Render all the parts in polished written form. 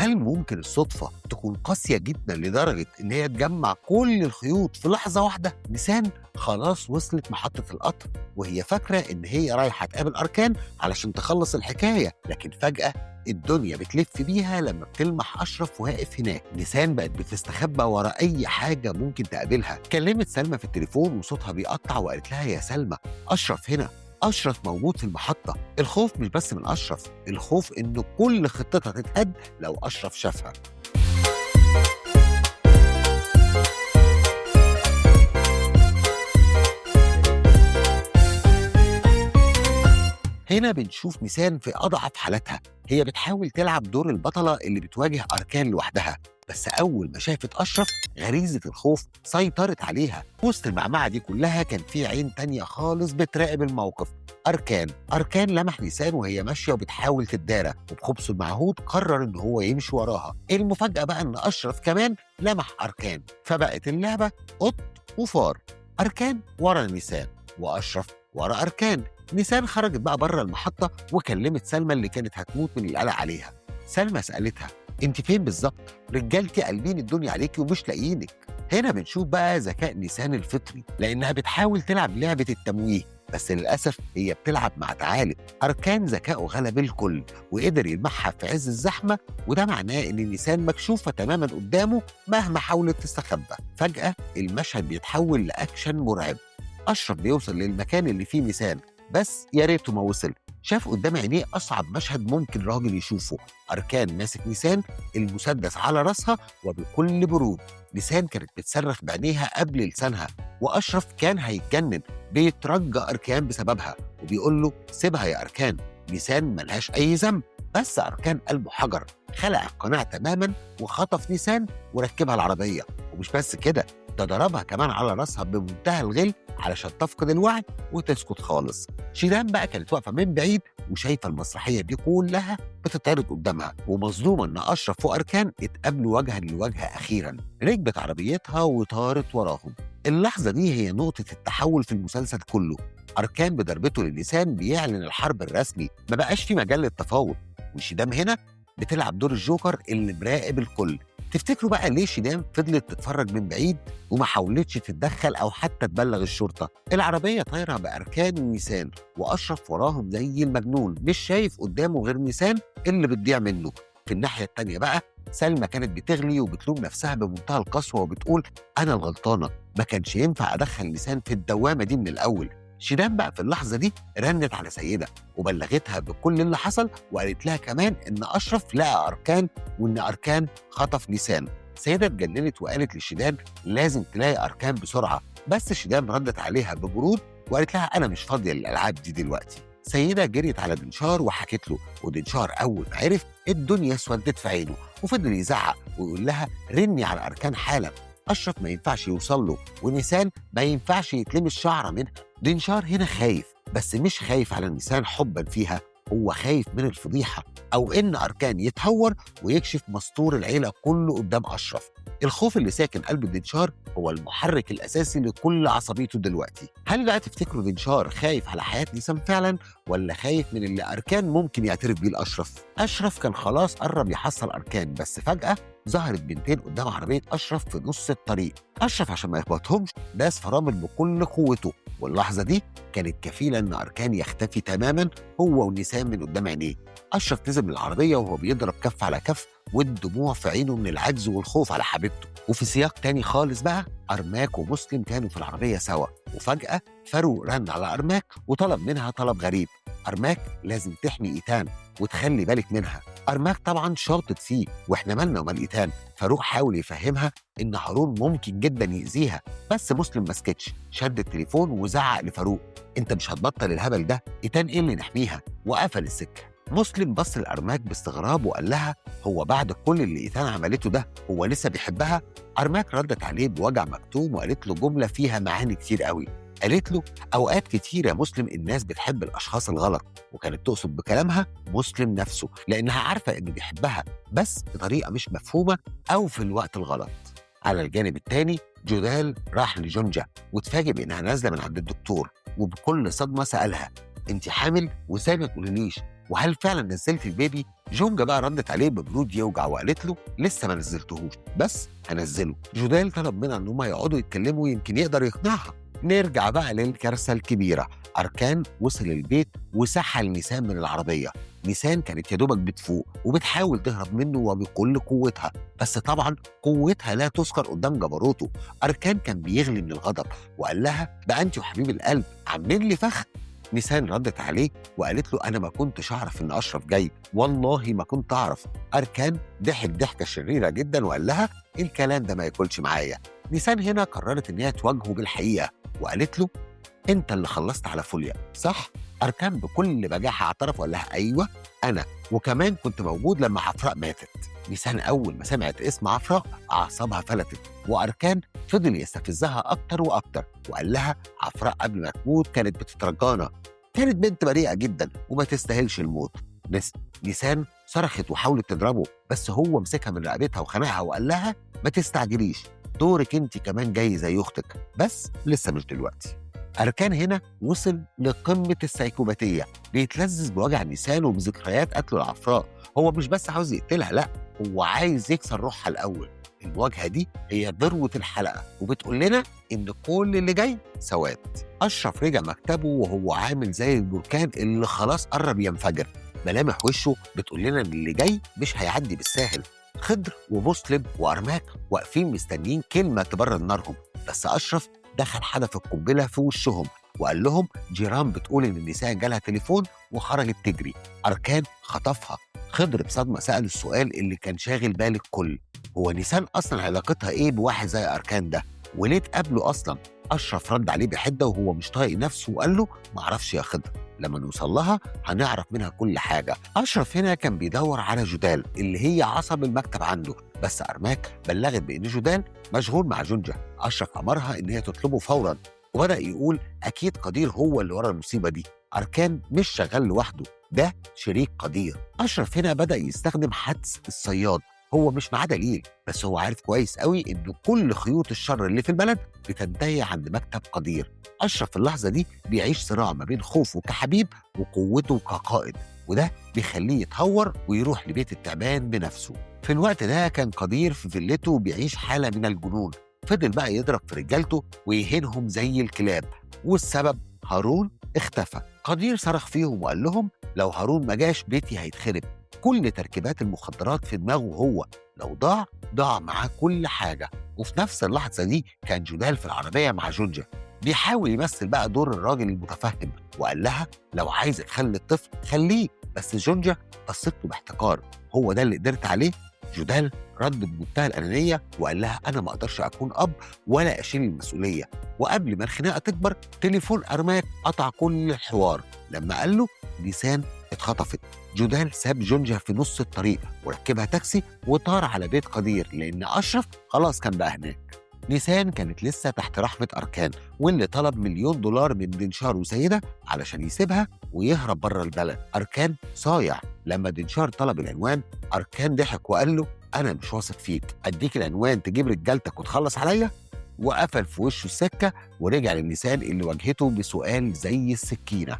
هل ممكن الصدفة تكون قاسية جدا لدرجة إن هي تجمع كل الخيوط في لحظة واحدة؟ نيسان خلاص وصلت محطة القطر وهي فاكرة إن هي رايحة تقابل أركان علشان تخلص الحكاية، لكن فجأة الدنيا بتلف بيها لما بتلمح أشرف واقف هناك. نيسان بقت بتستخبى ورا أي حاجة ممكن تقابلها. كلمت سلمى في التليفون وصوتها بيقطع وقالت لها يا سلمى، أشرف هنا، أشرف موجود في المحطة. الخوف مش بس من أشرف، الخوف إنه كل خطتها تتهد لو أشرف شافها. هنا بنشوف نيسان في أضعف حالاتها، هي بتحاول تلعب دور البطلة اللي بتواجه أركان لوحدها، بس أول ما شافت أشرف غريزة الخوف سيطرت عليها. وسط المعمعة دي كلها كان في عين تانية خالص بتراقب الموقف، أركان لمح نيسان وهي ماشية وبتحاول تتدارى، وبخبثه المعهود قرر إن هو يمشي وراها. المفاجأة بقى إن أشرف كمان لمح أركان، فبقت اللعبة قط وفار، أركان ورا نيسان وأشرف ورا أركان. نيسان خرجت بقى بره المحطة وكلمت سلمى اللي كانت هتموت من القلق عليها. سلمى سألتها انت فين بالظبط؟ رجالتي قلبين الدنيا عليكي ومش لاقيينك. هنا بنشوف بقى ذكاء نيسان الفطري، لأنها بتحاول تلعب لعبة التمويه، بس للأسف هي بتلعب مع ثعالب. أركان ذكائه غلب الكل وقدر يلمحها في عز الزحمة، وده معناه إن نيسان مكشوفة تماما قدامه مهما حاولت تستخبى. فجأة المشهد بيتحول لأكشن مرعب. أشرف بيوصل للمكان اللي فيه نيسان، بس يا ريته ما وصل. شاف قدام عينيه أصعب مشهد ممكن راجل يشوفه، أركان ماسك نيسان، المسدس على راسها وبكل برود. نيسان كانت بتصرخ بعينيها قبل لسانها، وأشرف كان هيتجنن، بيترجى أركان بسببها وبيقول له سيبها يا أركان، نيسان ملهاش أي ذنب. بس أركان قلبه حجر، خلع القناع تماما وخطف نيسان وركبها العربية. ومش بس كده، ده ضربها كمان على راسها بمنتهى الغل علشان تفقد الوعي وتسكت خالص. شيران بقى كانت واقفة من بعيد وشايفة المسرحية دي كلها بتتعرض قدامها، ومصدومة إن أشرف وأركان اتقابلوا وجها لوجه أخيرا. ركبت عربيتها وطارت وراهم. اللحظة دي هي نقطة التحول في المسلسل كله. أركان بضربته للسان بيعلن الحرب الرسمي، ما بقاش في مجال للتفاوض، وشيدام هنا بتلعب دور الجوكر اللي مراقب الكل. تفتكروا بقى ليه شيدام فضلت تتفرج من بعيد وما حاولتش تتدخل أو حتى تبلغ الشرطة؟ العربية طايرة بأركان ونيسان، وأشرف وراهم زي المجنون، مش شايف قدامه غير نيسان اللي بتضيع منه. في الناحية التانية بقى سلمى كانت بتغلي وبتلوم نفسها بمنتهى القسوة وبتقول أنا الغلطانة، ما كانش ينفع أدخل نيسان في الدوامة دي من الأول. شيران بقى في اللحظة دي رنت على سيدة وبلغتها بكل اللي حصل، وقالت لها كمان إن أشرف لقى أركان وإن أركان خطف نيسان. سيدة اتجننت وقالت لشيران لازم تلاقي أركان بسرعة، بس شيران ردت عليها ببرود وقالت لها أنا مش فاضية للألعاب دي دلوقتي. سيدة جريت على دنشار وحكت له، ودنشار أول ما عرف الدنيا اسودت في عينه وفضل يزعق ويقول لها رني على أركان حالا، أشرف ما ينفعش يوصل له ونيسان ما ينفعش يتلمس شعرة منها. دنشار هنا خايف، بس مش خايف على نيسان حبا فيها، هو خايف من الفضيحة أو إن أركان يتهور ويكشف مستور العيلة كله قدام أشرف. الخوف اللي ساكن قلب دنشار هو المحرك الأساسي لكل عصبيته دلوقتي. هل بقى تفتكروا دنشار خايف على حياة نيسان فعلا، ولا خايف من اللي أركان ممكن يعترف بيه لأشرف؟ أشرف كان خلاص قرب يحصل أركان، بس فجأة ظهرت بنتين قدام عربية أشرف في نص الطريق. أشرف عشان ما يخبطهمش داس فرامل بكل قوته، واللحظة دي كانت كفيلة إن أركان يختفي تماما هو ونيسان من قدام عينيه. أشرف نزل من العربية وهو بيضرب كف على كف والدموع في عينه من العجز والخوف على حبيبته. وفي سياق تاني خالص بقى أرماك ومسلم كانوا في العربية سوا، وفجأة فاروق رن على أرماك وطلب منها طلب غريب. أرماك لازم تحمي إيتان وتخلي بالك منها. أرماك طبعا شاطت فيه، وإحنا مالنا ومال إيتان. فاروق حاول يفهمها إن هارون ممكن جدا يأذيها، بس مسلم مسكتش، شد التليفون وزعق لفاروق أنت مش هتبطل الهبل ده، إيتان إيه اللي نحميها، وقفل السكة. مسلم بص لأرماك باستغراب وقال لها هو بعد كل اللي إيتان عملته ده هو لسه بيحبها؟ أرماك ردت عليه بوجع مكتوم وقالت له جملة فيها معاني كتير قوي. قالت له أوقات كتير يا مسلم الناس بتحب الأشخاص الغلط، وكانت تقصد بكلامها مسلم نفسه، لأنها عارفة إنه بيحبها بس بطريقة مش مفهومة أو في الوقت الغلط. على الجانب التاني جودال راح لجونجا وتفاجئ بإنها نازلة من عند الدكتور، وبكل صدمة سألها أنت حامل وازاي ما تقوليليش، وهل فعلا نزلت البيبي؟ جونجا بقى ردت عليه ببرود يوجع وقالت له لسه ما نزلتهوش، بس هنزله. جودال طلب منها ان هم يقعدوا يتكلموا يمكن يقدر يقنعها. نرجع بقى للكارثه الكبيره. اركان وصل البيت وسحل نيسان من العربيه. نيسان كانت يا دوبك بتفوق وبتحاول تهرب منه وبكل قوتها، بس طبعا قوتها لا تذكر قدام جبروته. اركان كان بيغلي من الغضب وقال لها بقى انت وحبيب القلب عاملين لي فخ. نيسان ردت عليه وقالت له انا ما كنتش اعرف ان اشرف جاي، والله ما كنت اعرف. اركان ضحك ضحكه شريره جدا وقال لها الكلام ده ما ياكلش معايا. نيسان هنا قررت ان هي تواجهه بالحقيقه وقالت له انت اللي خلصت على فوليا صح؟ اركان بكل بجاحه اعترف وقال لها ايوه انا، وكمان كنت موجود لما عفراء ماتت. نيسان اول ما سمعت اسم عفراء اعصابها فلتت، واركان فضل يستفزها اكتر واكتر وقال لها عفراء قبل ما تموت كانت بتترجانا، كانت بنت بريئه جدا وما تستاهلش الموت. نيسان صرخت وحاولت تضربه، بس هو مسكها من رقبتها وخنقها وقال لها ما تستعجليش، دورك انت كمان جاي زي اختك، بس لسه مش دلوقتي. أركان هنا وصل لقمة السيكوباتية، بيتلذذ بوجع نيسان وبذكريات قتله العفراء. هو مش بس عاوز يقتلها، لا هو عايز يكسر روحها الأول. المواجهة دي هي ذروة الحلقة وبتقول لنا إن كل اللي جاي سواد. أشرف رجع مكتبه وهو عامل زي البركان اللي خلاص قرب ينفجر. ملامح وشه بتقول لنا إن اللي جاي مش هيعدي بالساهل. خضر ومسلم وأرماك واقفين مستنيين كلمة تبرد نارهم، بس أشرف دخل حدف القنبله في وشهم وقال لهم جيران بتقول ان النساء جالها تليفون وخرجت تجري. اركان خطفها. خضر بصدمه سال السؤال اللي كان شاغل بال الكل، هو نيسان اصلا علاقتها ايه بواحد زي اركان ده؟ وليه تقابله اصلا؟ اشرف رد عليه بحده وهو مش طايق نفسه وقال له معرفش يا خضر، لما نوصل لها هنعرف منها كل حاجه. اشرف هنا كان بيدور على جودال اللي هي عصب المكتب عنده، بس ارماك بلغت بان جودال مشغول مع جونجا. اشرف امرها ان هي تطلبه فورا وبدا يقول اكيد قدير هو اللي ورا المصيبه دي، اركان مش شغال لوحده، ده شريك قدير. اشرف هنا بدا يستخدم حدس الصياد، هو مش معاه دليل بس هو عارف كويس قوي ان كل خيوط الشر اللي في البلد بتنتهي عند مكتب قدير. اشرف في اللحظه دي بيعيش صراع ما بين خوفه كحبيب وقوته كقائد، وده بيخليه يتهور ويروح لبيت التعبان بنفسه. في الوقت ده كان قدير في فيلته بيعيش حاله من الجنون، فضل بقى يضرب في رجالته ويهينهم زي الكلاب، والسبب هارون اختفى. قدير صرخ فيهم وقال لهم لو هارون ما جاش بيتي هيتخرب. كل تركيبات المخدرات في دماغه هو، لو ضاع معاه كل حاجه. وفي نفس اللحظه دي كان جودال في العربيه مع جونجا بيحاول يمثل بقى دور الراجل المتفهم، وقال لها لو عايز تخلي الطفل خليه، بس جونجا بصت له باحتقار، هو ده اللي قدرت عليه؟ جودال رد بمنتهى الانانيه وقال لها انا ما اقدرش اكون اب ولا اشيل المسؤوليه. وقبل ما الخناقه تكبر تليفون ارماك قطع كل الحوار لما قال له نيسان اتخطفت. جودال ساب جونجا في نص الطريق وركبها تاكسي وطار على بيت قدير لان اشرف خلاص كان بقى هناك. نيسان كانت لسه تحت رحمه اركان، واللي طلب $1,000,000 من دنشار وسيده علشان يسيبها ويهرب بره البلد. اركان صايع، لما دنشار طلب العنوان اركان ضحك وقال له انا مش واثق فيك، اديك العنوان تجيب رجالتك وتخلص عليا، وقفل في وشه السكه ورجع للنيسان اللي واجهته بسؤال زي السكينه،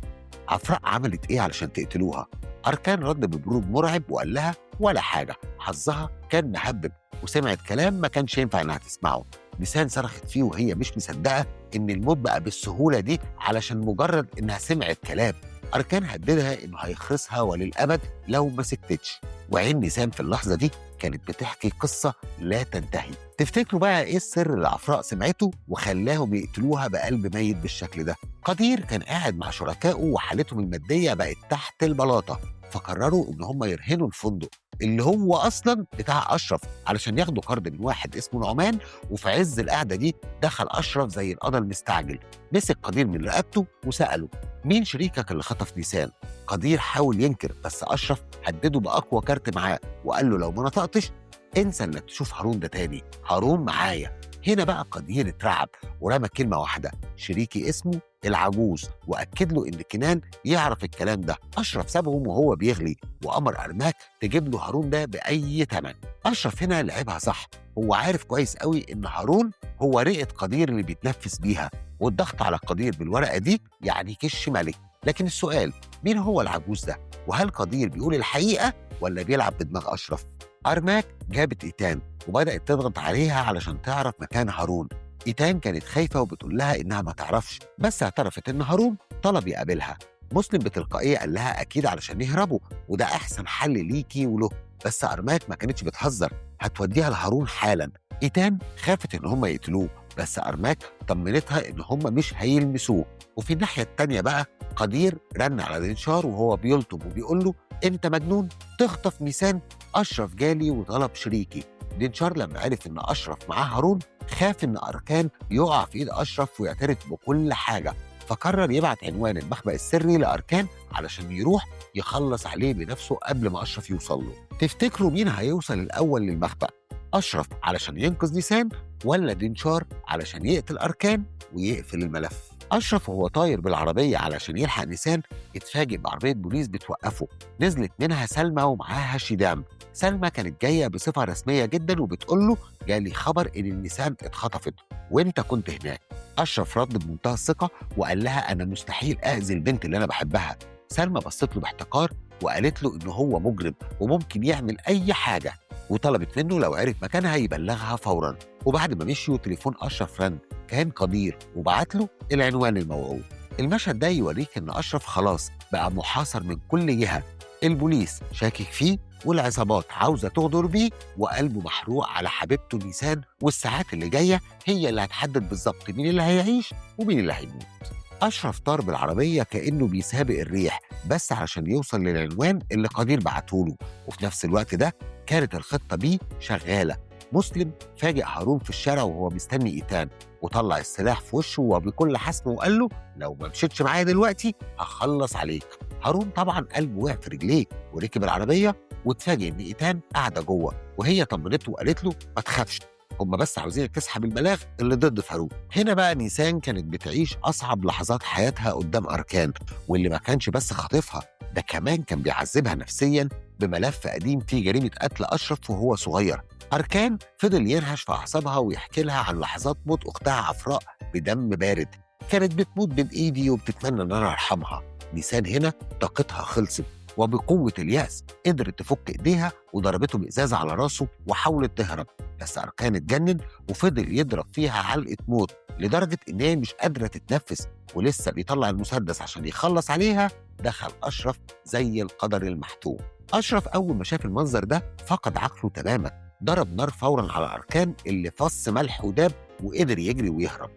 عفراء عملت ايه علشان تقتلوها؟ اركان رد ببرود مرعب وقال لها ولا حاجه، حظها كان مهبب وسمعت كلام ما كانش ينفع انها تسمعه. نيسان صرخت فيه وهي مش مصدقه ان الموت بقى بالسهوله دي علشان مجرد انها سمعت كلام. اركان هددها انه هيخرسها وللابد لو ما سكتتش، وعين نيسان في اللحظه دي كانت بتحكي قصه لا تنتهي. تفتكروا بقى ايه السر اللي عفراء سمعته وخلاهم يقتلوها بقلب ميت بالشكل ده؟ قدير كان قاعد مع شركائه وحالتهم الماديه بقت تحت البلاطه، فقرروا ان هم يرهنوا الفندق اللي هو اصلا بتاع اشرف علشان ياخدوا قرض من واحد اسمه نعمان. وفي عز القعده دي دخل اشرف زي القضا المستعجل، مسك قدير من رقبته وساله مين شريكك اللي خطف نيسان؟ قدير حاول ينكر بس اشرف هدده باقوى كارت معاه وقال له لو ما نطقتش انسى انك تشوف هارون ده تاني، هارون معايا. هنا بقى قدير اترعب ورمى كلمه واحده، شريكي اسمه العجوز، واكد له ان كنان يعرف الكلام ده. اشرف سابهم وهو بيغلي وامر ارماك تجيب له هارون ده باي ثمن. اشرف هنا لعبها صح، هو عارف كويس قوي ان هارون هو رئه قدير اللي بيتنفس بيها، والضغط على قدير بالورقه دي يعني كش ملك. لكن السؤال، مين هو العجوز ده؟ وهل قدير بيقول الحقيقة ولا بيلعب بدماغ أشرف؟ أرماك جابت إيتان وبدأت تضغط عليها علشان تعرف مكان هارون. إيتان كانت خايفة وبتقول لها إنها ما تعرفش، بس اعترفت إن هارون طلب يقابلها. مسلم بتلقائية قال لها أكيد علشان يهربوا، وده أحسن حل ليكي وله. بس أرماك ما كانتش بتهزر، هتوديها لهارون حالا. إيتان خافت إن هم يقتلوه، بس أرماك طمنتها إن هم مش هيلمسوه. وفي الناحية التانية بقى قدير رن على دنشار وهو بيلطم وبيقول له أنت مجنون تخطف نيسان؟ أشرف جالي وطلب شريكي. دنشار لما عرف إن أشرف معاه هارون خاف إن أركان يقع في إيد أشرف ويعترف بكل حاجة، فقرر يبعت عنوان المخبأ السري لأركان علشان يروح يخلص عليه بنفسه قبل ما أشرف يوصل له. تفتكروا مين هيوصل الأول للمخبأ؟ أشرف علشان ينقذ نيسان ولا دنشار علشان يقتل أركان ويقفل الملف؟ أشرف وهو طاير بالعربية علشان يلحق نيسان اتفاجئ بعربية بوليس بتوقفه. نزلت منها سلمى ومعاها شيدام. سلمى كانت جاية بصفة رسمية جدا وبتقول له جالي خبر إن النيسان اتخطفت وإنت كنت هناك. أشرف رد بمنتهى الثقة وقال لها أنا مستحيل أذي البنت اللي أنا بحبها. سلمى بصت له باحتقار وقالت له إنه هو مجرم وممكن يعمل أي حاجة، وطلبت منه لو عرف مكانها يبلغها فورا. وبعد ما مشيوا تليفون أشرف رن، كان قدير وبعت له العنوان الموعود. المشهد ده يوريك إن أشرف خلاص بقى محاصر من كل جهة، البوليس شاكك فيه والعصابات عاوزة تغدر بيه وقلبه محروق على حبيبته نيسان، والساعات اللي جاية هي اللي هتحدد بالظبط مين اللي هيعيش ومين اللي هيموت. أشرف طار بالعربية كأنه بيسابق الريح بس علشان يوصل للعنوان اللي قدير بعتهوله، وفي نفس الوقت ده كانت الخطة بيه شغالة. مسلم فاجئ هارون في الشارع وهو مستني إيتان وطلع السلاح في وشه وبكل حسم وقال له لو ما مشيتش معايا دلوقتي هخلص عليك. هارون طبعا قلبه وقع في رجليه وركب العربية واتفاجئ إن إيتان قاعدة جوه، وهي طمنته وقالت له ما تخافش، هم بس عاوزينك تسحب البلاغ اللي ضد فاروق. هنا بقى نيسان كانت بتعيش أصعب لحظات حياتها قدام أركان، واللي ما كانش بس خاطفها ده كمان كان بيعذبها نفسيا بملف قديم فيه جريمة قتل أشرف وهو صغير. أركان فضل ينهش في أعصابها ويحكي لها عن لحظات موت أختها عفراء بدم بارد، كانت بتموت بين إيدي وبتتمنى إن أنا أرحمها. نيسان هنا طاقتها خلصت وبقوة اليأس قدرت تفك إيديها وضربته بإزازة على راسه وحاولت تهرب، بس أركان اتجنن وفضل يضرب فيها علقة موت لدرجة إن هي مش قادرة تتنفس، ولسه بيطلع المسدس عشان يخلص عليها دخل أشرف زي القدر المحتوم. أشرف أول ما شاف المنظر ده فقد عقله تماما، ضرب نار فورا على أركان اللي فص ملح وداب وقدر يجري ويهرب.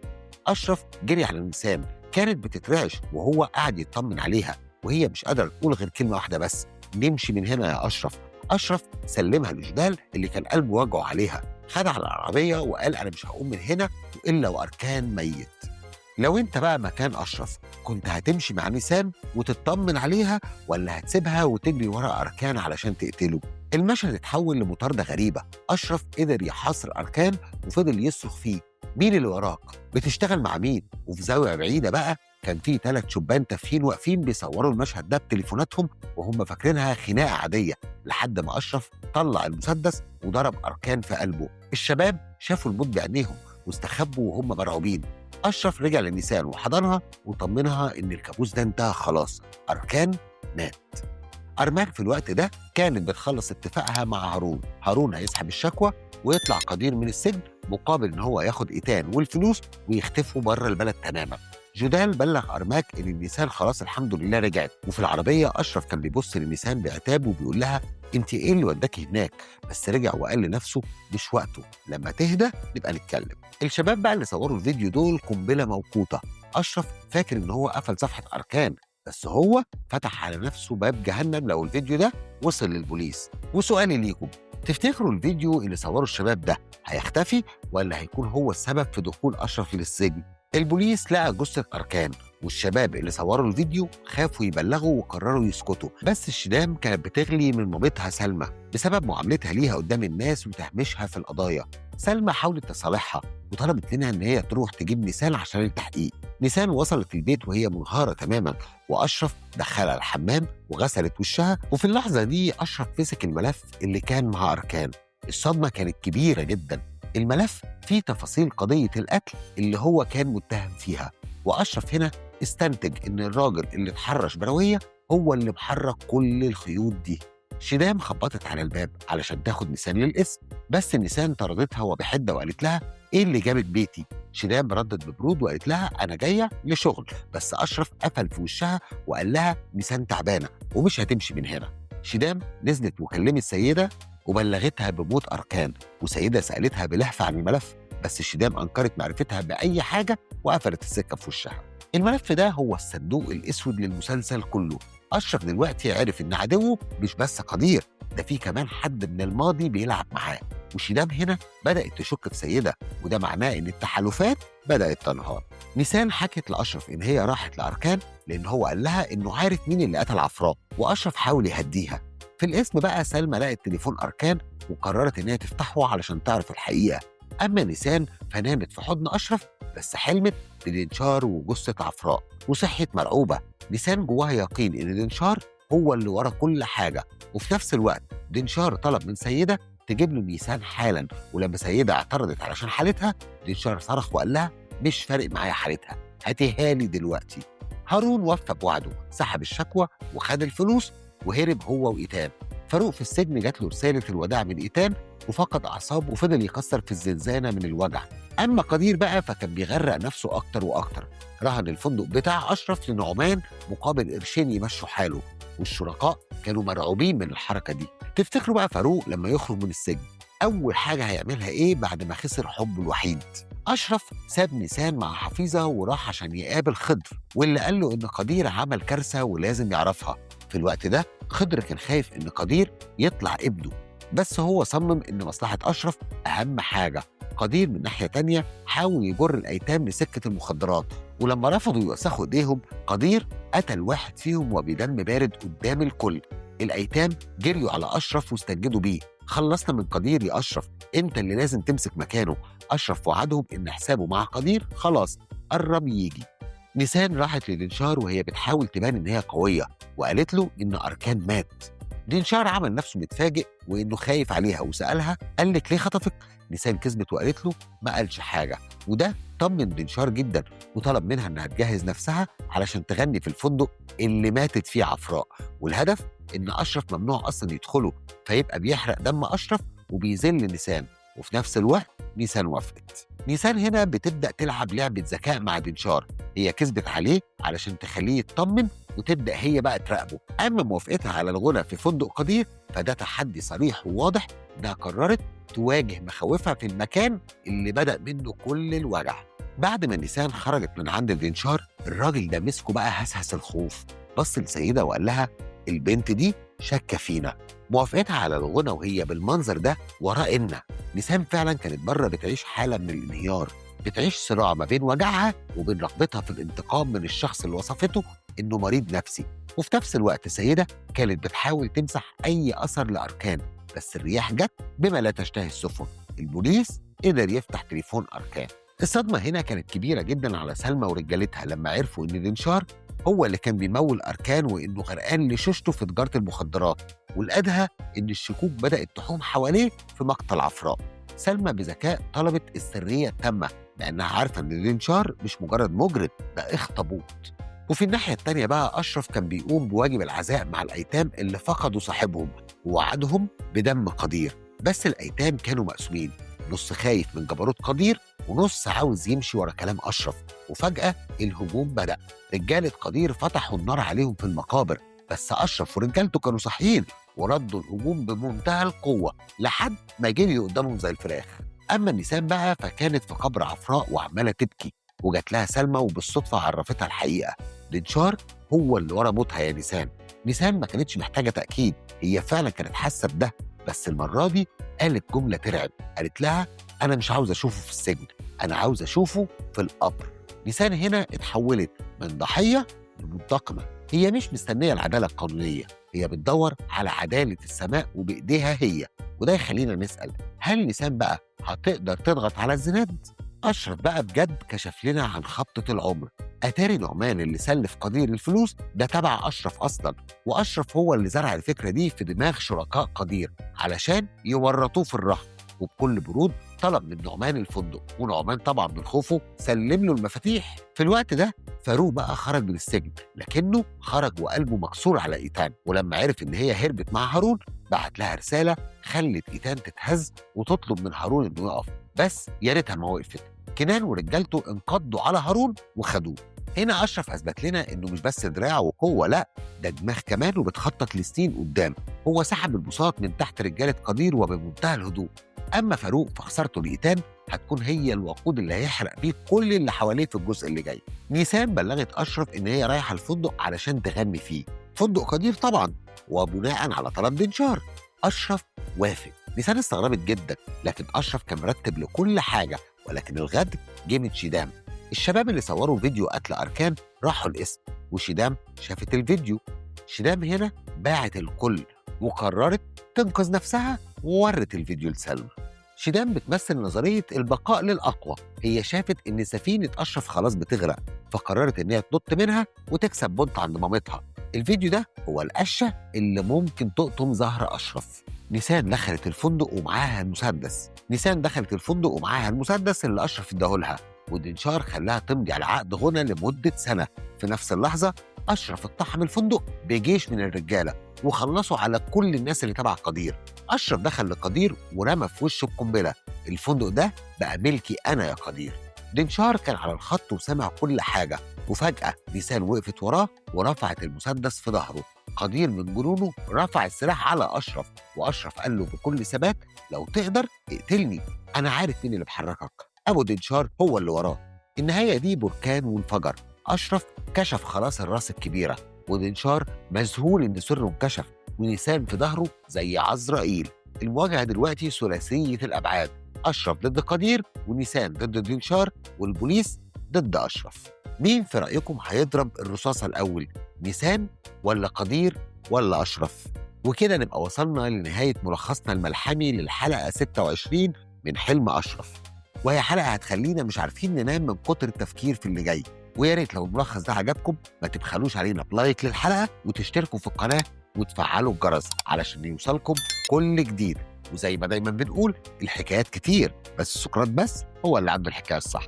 أشرف جري على نيسان كانت بتترعش وهو قاعد يطمن عليها وهي مش قادرة تقول غير كلمة واحدة بس، نمشي من هنا يا أشرف. أشرف سلمها لجدال اللي كان قلبه وجعه عليها، خد على العربية وقال أنا مش هقوم من هنا إلا وأركان ميت. لو أنت بقى مكان أشرف كنت هتمشي مع نيسان وتطمن عليها ولا هتسيبها وتجري ورا أركان علشان تقتله؟ المشهد اتحول لمطاردة غريبة. أشرف قدر يحاصر أركان وفضل يصرخ فيه مين اللي وراك؟ بتشتغل مع مين؟ وفي زاوية بعيدة بقى كان في 3 شبان تافهين واقفين بيصوروا المشهد ده بتليفوناتهم وهم فاكرينها خناقة عادية، لحد ما أشرف طلع المسدس وضرب أركان في قلبه. الشباب شافوا الموت بعينيهم واستخبوا وهم مرعوبين. أشرف رجع لنيسان وحضنها وطمنها إن الكابوس ده انتهى خلاص، أركان مات. أرماك في الوقت ده كانت بتخلص اتفاقها مع هارون. هارون هيسحب الشكوى ويطلع قدير من السجن مقابل إن هو ياخد إيتان والفلوس ويختفوا بره البلد تماما. جدال بلغ أرماك إن النيسان خلاص الحمد لله رجعت، وفي العربية أشرف كان بيبص للنيسان بعتاب وبيقول لها أنت إيه اللي وداكي هناك؟ بس رجع وقال لنفسه مش وقته، لما تهدى نبقى نتكلم. الشباب بقى اللي صوروا الفيديو دول قنبلة موقوتة. أشرف فاكر إن هو قفل صفحة أركان، بس هو فتح على نفسه باب جهنم لو الفيديو ده وصل للبوليس. وسؤالي ليكم، تفتكروا الفيديو اللي صوره الشباب ده هيختفي ولا هيكون هو السبب في دخول أشرف للسجن؟ البوليس لقى جثة أركان والشباب اللي صوروا الفيديو خافوا يبلغوا وقرروا يسكتوا، بس الشدام كانت بتغلي من مامتها سلمى بسبب معاملتها ليها قدام الناس وتهميشها في القضايا. سلمى حاولت تصالحها وطلبت منها ان هي تروح تجيب نيسان عشان التحقيق. نيسان وصلت البيت وهي منهارة تماما، وأشرف دخلها الحمام وغسلت وشها، وفي اللحظة دي أشرف مسك الملف اللي كان مع أركان. الصدمة كانت كبيرة جدا، الملف فيه تفاصيل قضية القتل اللي هو كان متهم فيها، وأشرف هنا استنتج إن الراجل اللي اتحرش بروية هو اللي محرك كل الخيوط دي. شيدام خبطت على الباب علشان تاخد نيسان للقسم، بس نيسان طردتها وبحدة وقالت لها إيه اللي جابك بيتي؟ شيدام ردت ببرود وقالت لها أنا جاية لشغل، بس أشرف قفل في وشها وقال لها نيسان تعبانة ومش هتمشي من هنا. شيدام نزلت وكلمت سيدة وبلغتها بموت أركان، وسيدة سألتها بلهفة عن الملف، بس شيدام أنكرت معرفتها بأي حاجة وقفلت السكة في وشها. الملف ده هو الصندوق الأسود للمسلسل كله. أشرف دلوقتي عرف إن عدوه مش بس قدير، ده في كمان حد من الماضي بيلعب معاه، وشيدام هنا بدأت تشك في سيدة، وده معناه إن التحالفات بدأت تنهار. نيسان حكت لأشرف إن هي راحت لأركان لأن هو قال لها إنه عارف مين اللي قتل عفراء، وأشرف حاول يهديها. في الاسم بقى سلمى لقت تليفون أركان وقررت إن هي تفتحه علشان تعرف الحقيقة. أما نيسان فنامت في حضن أشرف، بس حلمت بدنشار وجثة عفراء وصحيت مرعوبة. نيسان جواها يقين إن دنشار هو اللي ورا كل حاجة، وفي نفس الوقت دنشار طلب من سيدة تجيب له نيسان حالا، ولما سيدة اعترضت علشان حالتها دنشار صرخ وقال لها مش فارق معايا حالتها، هاتيها لي دلوقتي. هارون وفى بوعده، سحب الشكوى وخد الفلوس وهرب هو وإيتان. فاروق في السجن جات له رسالة الوداع من إيتان وفقد أعصابه وفضل يكسر في الزنزانة من الوجع. أما قدير بقى فكان بيغرق نفسه أكتر وأكتر، رهن الفندق بتاع أشرف لنعمان مقابل قرشين يمشوا حاله، والشركاء كانوا مرعوبين من الحركة دي. تفتكروا بقى فاروق لما يخرج من السجن أول حاجة هيعملها إيه بعد ما خسر حبه الوحيد؟ أشرف ساب نيسان مع حفيظة وراح عشان يقابل خضر، واللي قال له إن قدير عمل كارثة ولازم يعرفها. في الوقت ده خضر كان خايف إن قدير يطلع ابنه، بس هو صمم إن مصلحة أشرف أهم حاجة. قدير من ناحية تانية حاول يجر الأيتام لسكة المخدرات، ولما رفضوا يوسخوا إيديهم قدير قتل واحد فيهم وبدم بارد قدام الكل. الأيتام جريوا على أشرف واستنجدوا بيه، خلصنا من قدير يا أشرف، أنت اللي لازم تمسك مكانه. أشرف وعدهم إن حسابه مع قدير خلاص قرب يجي. نيسان راحت لدنشار وهي بتحاول تبان إن هي قوية، وقالت له إن أركان مات. دنشار عمل نفسه متفاجئ وإنه خايف عليها وسألها قال لك ليه خطفك؟ نيسان كذبت وقالت له ما قالش حاجة، وده طمن دنشار جدا وطلب منها إنها تجهز نفسها علشان تغني في الفندق اللي ماتت فيه عفراء، والهدف إن أشرف ممنوع أصلا يدخله، فيبقى بيحرق دم أشرف وبيذل نيسان، وفي نفس الوقت نيسان وافقت. نيسان هنا بتبدأ تلعب لعبة ذكاء مع دنشار، هي كذبت عليه علشان تخليه يطمن وتبدأ هي بقى تراقبه. أما موافقتها على الغنى في فندق قدير فده تحدي صريح وواضح إنها قررت تواجه مخاوفها في المكان اللي بدأ منه كل الوجع. بعد ما نيسان خرجت من عند دنشار الراجل ده مسكه بقى هسهس الخوف، بص لسيدة وقال لها البنت دي شاكة فينا. موافقتها على الغنى وهي بالمنظر ده وراء إن نيسان فعلا كانت بره بتعيش حالة من الانهيار، بتعيش صراع ما بين وجعها وبين رغبتها في الانتقام من الشخص اللي وصفته إنه مريض نفسي. وفي نفس الوقت سيدة كانت بتحاول تمسح أي أثر لأركان، بس الرياح جت بما لا تشتهي السفن، البوليس قدر يفتح تليفون أركان. الصدمة هنا كانت كبيرة جدا على سلمى ورجالتها لما عرفوا إن دنشار هو اللي كان بيمول أركان وإنه غرقان لشوشته في تجارة المخدرات، والأدهى إن الشكوك بدأت تحوم حواليه في مقتل عفراء. سلمى بذكاء طلبت السرية التامة لأنها عارفة إن دنشار مش مجرد مجرم، ده اخطبوط. وفي الناحية التانية بقى أشرف كان بيقوم بواجب العزاء مع الأيتام اللي فقدوا صاحبهم ووعدهم بدم قدير، بس الأيتام كانوا مقسومين، نص خايف من جبروت قدير ونص عاوز يمشي ورا كلام أشرف. وفجأة الهجوم بدأ، رجالة قدير فتحوا النار عليهم في المقابر، بس أشرف ورجالته كانوا صاحيين وردوا الهجوم بمنتهى القوة لحد ما جري قدامهم زي الفراخ. أما نيسان بقى فكانت في قبر عفراء وعمالة تبكي، وجات لها سلمى وبالصدفة عرفتها الحقيقة، دنشار هو اللي ورا موتها يا نيسان. نيسان ما كانتش محتاجة تأكيد، هي فعلا كانت حاسة بده، بس المرة دي قالت جملة ترعب، قالت لها أنا مش عاوز أشوفه في السجن، أنا عاوز أشوفه في القبر. نيسان هنا اتحولت من ضحية لمنتقمة، هي مش مستنية العدالة القانونية، هي بتدور على عدالة السماء وبإيديها هي. وده يخلينا نسأل، هل نيسان بقى هتقدر تضغط على الزناد؟ أشرف بقى بجد كشف لنا عن خبطة العمر، أتاري نعمان اللي سلف قدير الفلوس ده تبع أشرف أصلا، وأشرف هو اللي زرع الفكرة دي في دماغ شركاء قدير علشان يورطوه في الرهن. وبكل برود طلب من نعمان الفندق، ونعمان طبعا من خوفه سلم له المفاتيح. في الوقت ده فاروق بقى خرج من السجن، لكنه خرج وقلبه مكسور على ايتان، ولما عرف ان هي هربت مع هارون بعت لها رساله خلت ايتان تتهز وتطلب من هارون انه يقف، بس يا ريتها ما وقفت. كنان ورجالته انقضوا على هارون وخدوه. هنا اشرف اثبت لنا انه مش بس دراع وقوه، لا ده دماغ كمان وبتخطط لسنين قدام. هو سحب البساط من تحت رجاله قدير وبمنتهى الهدوء. اما فاروق فخسارته لايتان هتكون هي الوقود اللي هيحرق بيه كل اللي حواليه في الجزء اللي جاي. نيسان بلغت اشرف ان هي رايحه الفندق علشان تغني فيه، فندق قدير طبعا، وبناء على طلب دنشار. اشرف وافق. نيسان استغربت جدا، لكن اشرف كان مرتب لكل حاجه، ولكن الغدر جه من شيدام. الشباب اللي صوروا فيديو قتل أركان راحوا القسم، وشيدام شافت الفيديو. شيدام هنا باعت الكل وقررت تنقذ نفسها وورت الفيديو لسلمى. شيدام بتمثل نظرية البقاء للأقوى. هي شافت إن سفينة أشرف خلاص بتغرق، فقررت إن هي تنط منها وتكسب بونت عند مامتها. الفيديو ده هو القشة اللي ممكن تقطم ظهر أشرف. نيسان دخلت الفندق ومعاها المسدس اللي أشرف اداهولها، ودنشار خلاها تمضي على عقد غنى لمدة سنة. في نفس اللحظة أشرف اقتحم الفندق بجيش من الرجالة وخلصوا على كل الناس اللي تبع قدير. أشرف دخل لقدير ورمى في وشه القنبلة. الفندق ده بقى ملكي أنا يا قدير. دنشار كان على الخط وسمع كل حاجة، وفجأة نيسان وقفت وراه ورفعت المسدس في ظهره. قدير من جنونه رفع السلاح على أشرف، وأشرف قال له بكل ثبات لو تقدر اقتلني، أنا عارف مين اللي بحركك. أبو دنشار هو اللي وراه. النهاية دي بركان وانفجر. أشرف كشف خلاص الراس الكبيرة، ودنشار مذهول إن سره انكشف، ونيسان في ظهره زي عزرائيل. المواجهة دلوقتي ثلاثية الأبعاد، أشرف ضد قدير، ونيسان ضد دنشار، والبوليس ضد أشرف. مين في رأيكم هيضرب الرصاصة الأول؟ نيسان ولا قدير ولا أشرف؟ وكده نبقى وصلنا لنهاية ملخصنا الملحمي للحلقة 26 من حلم أشرف، وهي حلقة هتخلينا مش عارفين ننام من كتر التفكير في اللي جاي. ويا ريت لو الملخص ده عجبكم ما تبخلوش علينا بلايك للحلقة وتشتركوا في القناة وتفعلوا الجرس علشان يوصلكم كل جديد. وزي ما دايما بنقول الحكايات كتير بس سقراط بس هو اللي عنده الحكاية الصح.